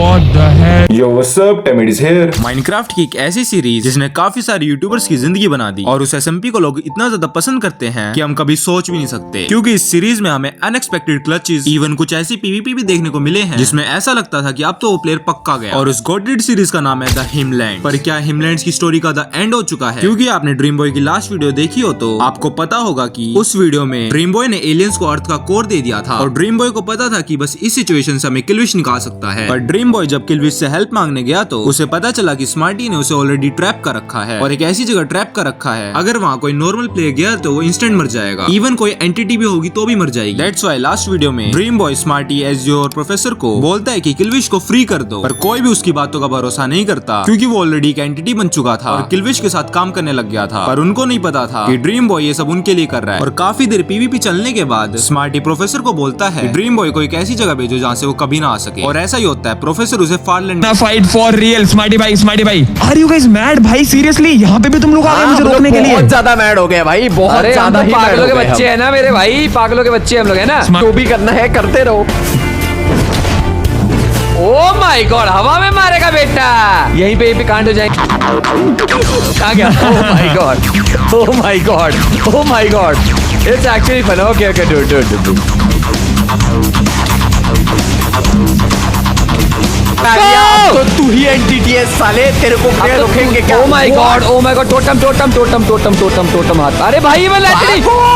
What the hell? Yo, what's up? Tamid is here. Minecraft की एक ऐसी series जिसने काफी सारे यूट्यूबर्स की जिंदगी बना दी और उस एसएमपी को लोग इतना ज्यादा पसंद करते हैं कि हम कभी सोच भी नहीं सकते, क्योंकि इस सीरीज में हमें अनएक्सपेक्टेड क्लचेस, इवन कुछ ऐसी पीवीपी भी देखने को मिले हैं जिसमें ऐसा लगता था कि अब तो वो प्लेयर पक्का गया। और उस गॉडेड सीरीज का नाम है द हिमलैंड। पर क्या हिमलैंड्स की स्टोरी का द एंड हो चुका है? क्योंकि आपने ड्रीम बॉय की लास्ट वीडियो देखी हो तो आपको पता होगा कि उस वीडियो में ड्रीम बॉय ने एलियंस को अर्थ का कोर दे दिया था और ड्रीम बॉय को पता था कि बस इस सिचुएशन से हमें किलविश निकाल सकता है। पर ड्रीम बॉय जब किलविश से हेल्प मांगने गया तो उसे पता चला कि स्मार्टी ने उसे ऑलरेडी ट्रैप कर रखा है और एक ऐसी जगह ट्रैप कर रखा है अगर वहाँ कोई नॉर्मल प्लेयर गया तो वो इंस्टेंट मर जाएगा, इवन कोई एंटिटी भी होगी तो भी मर जाएगी। दैट्स व्हाई लास्ट वीडियो में ड्रीम बॉय स्मार्टी, एजियो और प्रोफेसर को बोलता है कि किलविश को फ्री कर दो, पर कोई भी उसकी बातों का भरोसा नहीं करता क्योंकि वो ऑलरेडी एक एंटिटी बन चुका था और किलविश के साथ काम करने लग गया था। पर उनको नहीं पता था कि ड्रीम बॉय ये सब उनके लिए कर रहा है। और काफी देर पीवीपी चलने के बाद स्मार्टी प्रोफेसर को बोलता है ड्रीम बॉय को एक ऐसी जगह भेजो जहाँ से वो कभी ना आ सके। और ऐसा ही होता है, प्रोफेसर उसे फारलैंड फाइट फॉर रियल। स्मार्टी भाई आर यू गाइस मैड? भाई सीरियसली यहाँ पे भी तुम लोग आ गए मुझे रोकने के लिए? बहुत ज्यादा मैड हो गए भाई, बहुत ज्यादा ही पागलों के बच्चे हैं ना मेरे भाई, पागलों के बच्चे हम लोग हैं ना। जो भी करना है करते रहो। ओ माय गॉड, हवा में मारेगा बेटा, यहीं पे कांड हो जाएंगे। कहाँ गया? Oh my God, oh my God, oh my God, it's actually fun. Okay okay डू तो तू ही एंटिटी है साले, तेरे को क्या रोकेंगे क्या? ओ माय गॉड, टोटम हाथ। अरे भाई मैं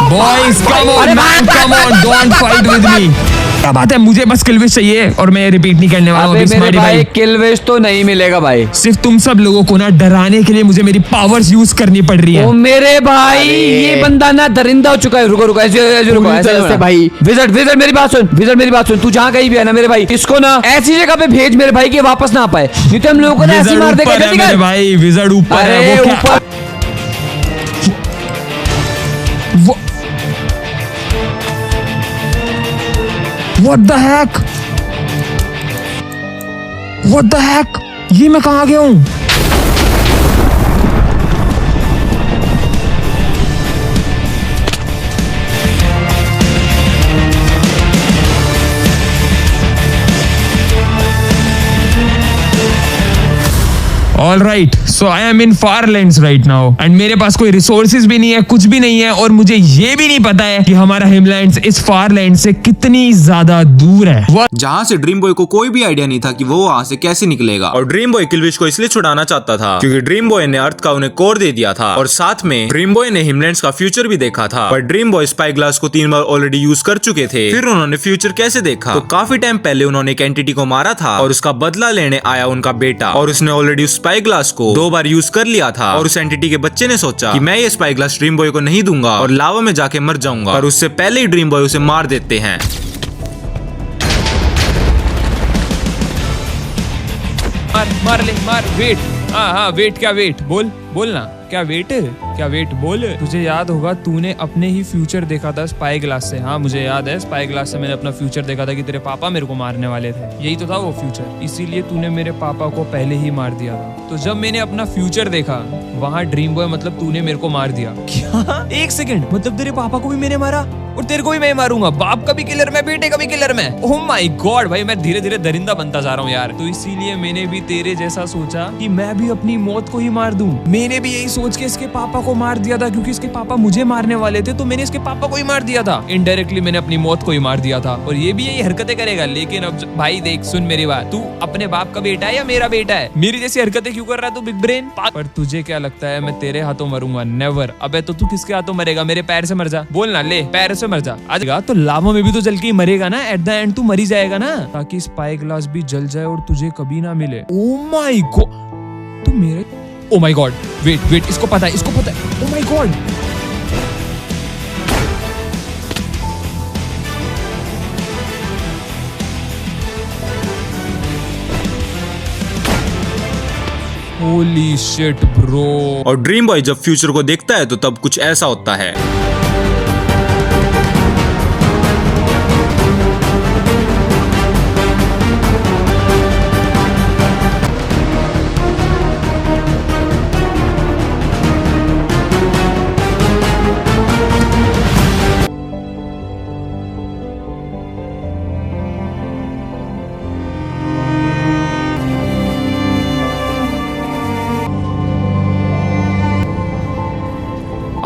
boys come on man, come on, don't fight with me. क्या बात है, मुझे बस किलविश चाहिए और मैं रिपीट नहीं करने वाला हूं। मेरे भाई किलविश तो नहीं मिलेगा भाई, सिर्फ तुम सब लोगों को ना डराने के लिए मुझे मेरी पावर्स यूज करनी पड़ रही है। ओ मेरे भाई ये बंदा ना दरिंदा हो चुका है। रुको ऐसे भाई। विज़र्ड मेरी बात सुन, तू जहाँ कहीं भी है ना मेरे भाई, इसको ना ऐसी जगह पे भेज मेरे भाई कि वापस ना आ पाए, नहीं तो हम लोगों को ना ऐसे मार देगा। मेरे भाई विज़र्ड ऊपर है, वो क्या? What the heck? What the heck? ये मैं कहाँ गया हूँ? All right, so I am in Farlands right now and मेरे पास कोई रिसोर्सेज भी नहीं है, कुछ भी नहीं है और मुझे ये भी नहीं पता है कि हमारा हिमलैंड्स इस फारलैंड से कितनी ज्यादा दूर है, जहाँ से ड्रीम बॉय को कोई भी आइडिया नहीं था कि वो वहाँ से कैसे निकलेगा। और ड्रीम बॉय किलविश को इसलिए छुड़ाना चाहता था क्योंकि ड्रीम बॉय ने अर्थ का उन्हें कोर दे दिया था और साथ में ड्रीम बॉय ने हिमलैंड्स का फ्यूचर भी देखा था। पर ड्रीम बॉय स्पाई ग्लास को 3 बार ऑलरेडी यूज कर चुके थे। फिर उन्होंने फ्यूचर कैसे देखा? तो काफी टाइम पहले उन्होंने एक एंटिटी को मारा था और उसका बदला लेने आया उनका बेटा, और उसने ऑलरेडी स्पाई ग्लास को 2 बार यूज कर लिया था। और उस एंटिटी के बच्चे ने सोचा कि मैं ये स्पाई ग्लास ड्रीम बॉय को नहीं दूंगा और लावा में जाके मर जाऊंगा, पर उससे पहले ही ड्रीम बॉय उसे मार देते हैं। मार वेट। हाँ वेट, क्या वेट? बोलना क्या वेट बोल। तुझे याद होगा तूने अपने ही फ्यूचर देखा था स्पाई ग्लास से। हाँ मुझे याद है, स्पाई ग्लास से मैंने अपना फ्यूचर देखा था कि तेरे पापा मेरे को मारने वाले थे, यही तो था वो फ्यूचर, इसीलिए तूने मेरे पापा को पहले ही मार दिया था। तो जब मैंने अपना फ्यूचर देखा वहाँ ड्रीम बॉय मतलब तूने मेरे को मार दिया। क्या? एक सेकंड, मतलब तेरे पापा को भी मैंने मारा और तेरे को भी मैं मारूंगा? बाप का भी किलर मैं, बेटे का भी किलर मैं। ओह माय गॉड भाई, मैं धीरे धीरे दरिंदा बनता जा रहा हूँ यार। तो इसीलिए मैंने भी तेरे जैसा सोचा कि मैं भी अपनी मौत को ही मार दूं। मैंने भी यही सोच के इसके पापा को मार दिया था, क्योंकि इसके पापा मुझे मारने वाले थे तो मैंने इसके पापा को ही मार दिया था। इनडायरेक्टली मैंने अपनी मौत को ही मार दिया था और ये भी यही हरकतें करेगा। लेकिन अब भाई देख, सुन मेरी बात, तू अपने बाप का बेटा है या मेरा बेटा है? मेरी जैसी हरकतें क्यों कर रहा है तू, बिग ब्रेन? पर तुझे क्या लगता है मैं तेरे हाथों मरूंगा? नेवर। अबे तो तू किसके हाथों मरेगा? मेरे पैर से मर जा। बोलना, ले पैर से मर जा। आज तो लावा में भी तो जल के ही मरेगा ना, एट द एंड तू मरी जाएगा ना, ताकि स्पाई ग्लास भी जल जाए और तुझे कभी ना मिले। ओ माय गॉड, तू मेरे, ओ माय गॉड, वेट, इसको पता है, ओ my God. Holy shit bro. और ड्रीम बॉय जब फ्यूचर को देखता है तो तब कुछ ऐसा होता है।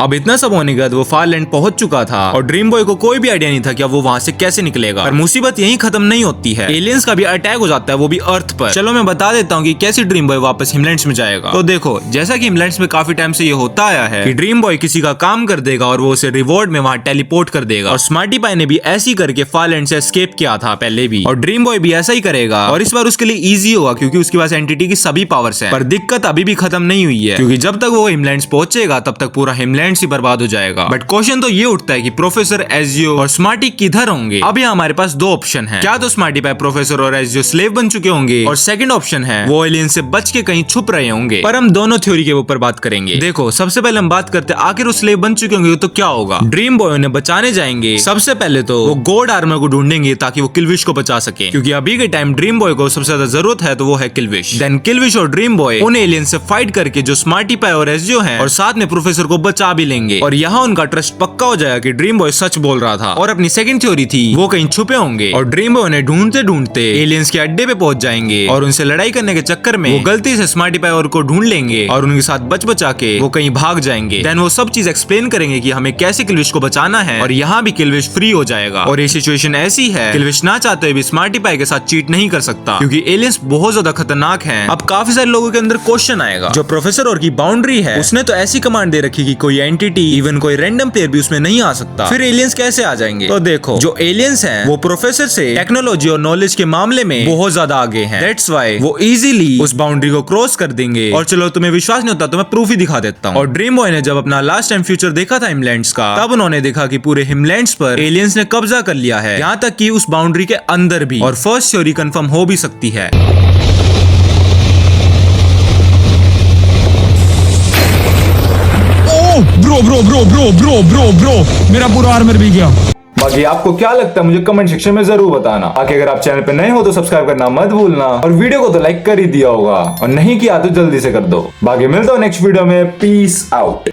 अब इतना सब होने के बाद वो फारलैंड पहुंच चुका था और ड्रीम बॉय को कोई भी आइडिया नहीं था कि अब वो वहां से कैसे निकलेगा। पर मुसीबत यहीं खत्म नहीं होती है, एलियंस का भी अटैक हो जाता है, वो भी अर्थ पर। चलो मैं बता देता हूँ कि कैसे ड्रीम बॉय वापस हिमलैंड्स में जाएगा। तो देखो, जैसा कि हिमलैंड्स में काफी टाइम से ये होता आया है कि ड्रीम बॉय किसी का काम कर देगा और वो उसे रिवॉर्ड में वहां टेलीपोर्ट कर देगा। और स्मार्टी पाई ने भी ऐसे ही करके फारलैंड से एस्केप किया था पहले भी, और ड्रीम बॉय भी ऐसा ही करेगा। और इस बार उसके लिए इजी होगा क्योंकि उसके पास एंटिटी की सभी पावर्स हैं। पर दिक्कत अभी भी खत्म नहीं हुई है, क्योंकि जब तक वो हिमलैंड्स पहुंचेगा तब तक पूरा हिमलैंड्स ही बर्बाद हो जाएगा। बट क्वेश्चन तो ये उठता है कि प्रोफेसर, एजियो और स्मार्टी किधर होंगे। अब यहाँ हमारे पास दो ऑप्शन है, क्या तो स्मार्टी पाई, प्रोफेसर और एजियो स्लेव बन चुके होंगे, और सेकंड ऑप्शन है वो एलियन से बच के कहीं छुप रहे होंगे। पर हम दोनों थ्योरी के ऊपर बात करेंगे। देखो, सबसे पहले हम बात करते हैं आखिर वो स्लेव बन चुके होंगे तो क्या होगा। ड्रीम बॉय उन्हें बचाने जाएंगे। सबसे पहले तो वो गोल्ड आर्मर को ढूंढेंगे ताकि वो किलविश को बचा सके, क्योंकि अभी के टाइम ड्रीम बॉय को सबसे ज्यादा जरूरत है तो वो है किलविश। देन किलविश और ड्रीम बॉय उन एलियन से फाइट करके जो स्मार्टी पाई और एजियो हैं और साथ में प्रोफेसर को बचा भी लेंगे। और यहाँ उनका ट्रस्ट पक्का हो जाएगा कि ड्रीम बॉय सच बोल रहा था। और अपनी सेकंड थ्योरी थी वो कहीं छुपे होंगे और ड्रीम बॉय उन्हें ढूंढते ढूंढते एलियंस के अड्डे पे पहुंच जाएंगे और उनसे लड़ाई करने के चक्कर में वो गलती से स्मार्टी पाई और को ढूंढ लेंगे और उनके साथ बचा के वो कहीं भाग जाएंगे। देन वो सब चीज एक्सप्लेन करेंगे कि हमें कैसे किलविश को बचाना है, और यहाँ भी किलविश फ्री हो जाएगा। और ये सिचुएशन ऐसी है, किलविश ना चाहते हुए भी स्मार्टी पाई के साथ चीट नहीं कर सकता क्योंकि एलियंस बहुत ज्यादा खतरनाक हैं। अब काफी सारे लोगों के अंदर क्वेश्चन आएगा, जो प्रोफेसर और की बाउंड्री है उसने तो ऐसी कमांड दे रखी कि कोई एंटिटी, इवन कोई रैंडम प्लेयर भी उसमें नहीं आ सकता, फिर एलियंस कैसे आ जाएंगे। तो देखो, जो एलियंस हैं वो प्रोफेसर से टेक्नोलॉजी और नॉलेज के मामले में बहुत ज्यादा आगे हैं। दैट्स व्हाई वो इजीली उस बाउंड्री को क्रॉस कर देंगे। और चलो तुम्हें विश्वास नहीं होता तो मैं प्रूफ ही दिखा देता हूँ। और ड्रीम बॉय ने जब अपना लास्ट टाइम फ्यूचर देखा था हिमलैंड्स का, तब उन्होंने देखा कि पूरे हिमलैंड्स पर एलियंस ने कब्जा कर लिया है, यहाँ तक कि उस बाउंड्री के अंदर भी। और फर्स्ट थ्योरी कंफर्म हो भी सकती है। ब्रो मेरा पूरा आर्मर भी गया। बाकी आपको क्या लगता है मुझे कमेंट सेक्शन में जरूर बताना। बाकी अगर आप चैनल पे नए हो तो सब्सक्राइब करना मत भूलना, और वीडियो को तो लाइक कर ही दिया होगा, और नहीं किया तो जल्दी से कर दो। बाकी मिलता हूँ नेक्स्ट वीडियो में। Peace out.